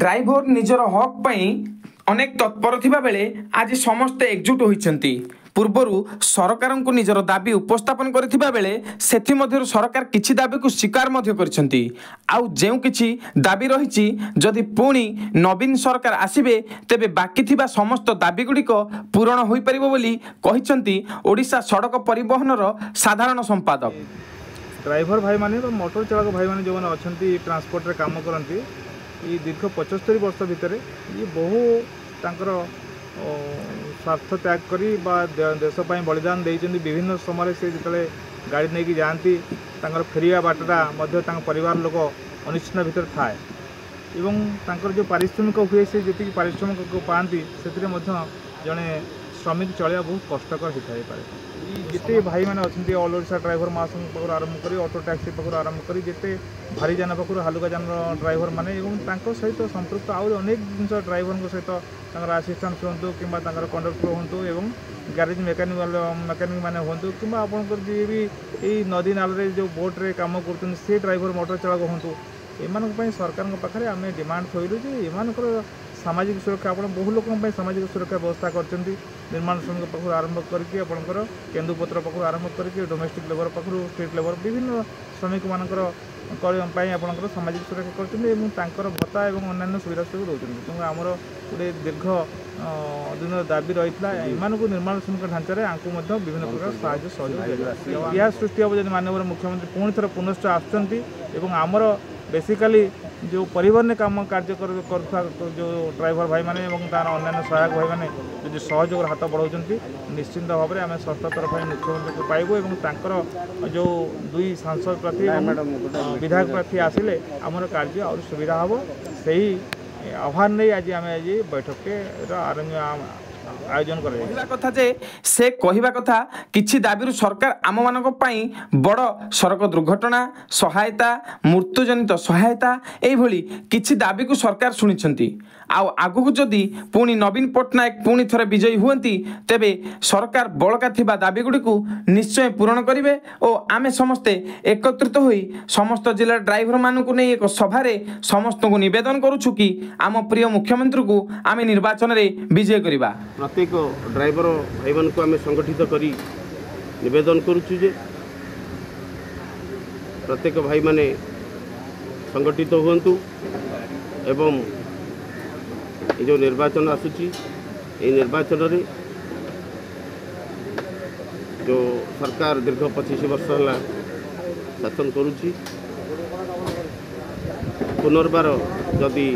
Driver निजर हक पाई अनेक तत्पर थिबा बेले आज समस्ते एकजुट होइछन्ति। पूर्वर सरकार को निजर दाबी उपस्थापन करथिबा बेले सेथि मध्यरु सरकार किछि दाबी को स्वीकार मध्य करछन्ति। आउ जेउ किछि दाबी रहिछि जदि पुणी नवीन सरकार आसिबे तेबे बाकी थिबा समस्त दाबी गुडिक पूरण होई परिबो बोली कहिछन्ति ओडिशा सड़क परिवहनर साधारण संपादक। ड्राइवर भाई माने मोटर चालक भाई माने जो माने अछन्ति ट्रांसपोर्ट रे काम करन्ति ये दीर्घ 75 वर्ष भितर ये बहु तांकर स्वार्थ त्याग करी बा देश पाई बलिदान देइछन्ति। विभिन्न समय से जितले गाड़ी नेकी जाती तांकर फेरिया बाटटा मध्य तांकर परिवार लोक अनिश्चित भितर थाए एवं तांकर जो पारिश्रमिक हुए से जी पारिश्रमिक को पाती से जड़े श्रमिक चलिया बहुत कष्टकर होता है। जिते भाई मैंने अच्छा ऑल ओडिशा ड्राइवर महासंघ पाखर आरंभ कर ऑटो टैक्सी पाखर आरंभ कर जिते भारी जान पाखर हालुका जान ड्राइवर मैंने सहित संपृक्त आउ अनेक जिन ड्राइवर सहित आसीस्टाट हूँ कि कंडक्टर हूँ एवं ग्यारेज मेकानिक मैंने हूँ कि आपंकर जी भी यही नदी नाल जो बोट्रे कम कर से ड्राइवर मोटर चालक हूँ एम सरकार पाखे आम डिमांड थोलु एम सामाजिक सुरक्षा आप बहु लोक सामाजिक सुरक्षा व्यवस्था कर निर्माण श्रमिक पाखर आरंभ करके आपंकर केन्दुपत्र पाखर आरंभ करके डोमेस्टिक लेबर पाखर स्ट्रीट लेबर विभिन्न श्रमिक मानकर आपंकर सामाजिक सुरक्षा कर भत्ता और अन्य सुविधा सब दौरान तेणु आमर गोटे दीर्घ दिन दाबी रही है निर्माण श्रमिक ढांचार आंकु विभिन्न प्रकार साहाय्य सहयोग यह सृष्टि हम जब माननीय मुख्यमंत्री पुणी थर पुनश्च आमर बेसिकाली जो परिवहन काम कार्य कर जो ड्राइवर भाई माने तार अन्य सहायक भाई माने जो सहयोग हाथ बढ़ाऊँ निश्चिंत भाव में आम संस्था तरफ मुख्यमंत्री को पाइबू और जो दुई सांसद प्रार्थी विधायक प्रार्थी आसिले आमर कार्य और सुविधा हम से आह्वान नहीं आज आम आज बैठक के आयोजन कथा जे से कहिबा कथा किछि दाबीरु सरकार आम मानक पई बड़ सड़क दुर्घटना सहायता मृत्युजनित सहायता एई भली किछि दाबी को सरकार सुनिछंती। आउ आगु जदि पुणी नवीन पट्टनायक पुणी थरे विजयी हुअंती तेबे सरकार बळका थिबा दाबी गुडी को निश्चय पूरण करिवे और आमे समस्ते एकत्रित होई समस्त जिला ड्राइवर मानकु नै एक सभा रे समस्त को निवेदन करूछु कि आम प्रिय मुख्यमंत्री को आमे निर्वाचन रे विजय करिबा। प्रत्येक ड्राइवर भाई मान को आम संगठित करी निवेदन करुचु जे प्रत्येक भाई माने संगठित हुंतु एवं ये जो निर्वाचन आसूची ये निर्वाचन रे जो सरकार दीर्घ 25 वर्ष है शासन करुची पुनर्बार जदि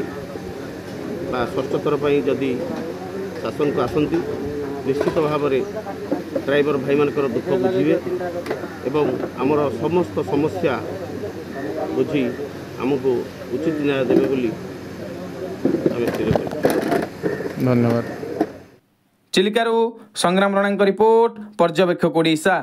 षष्ठ थर पर जदि शासन को आसती निश्चित भाव में ड्राइवर भाई मानकर दुख बुझे एवं आमर समस्त समस्या बुझी आमको उचित न्याय देवे बोली आम स्थिर कर। धन्यवाद। चिलिकारु संग्राम राणा रिपोर्ट पर्यवेक्षक ओडिशा।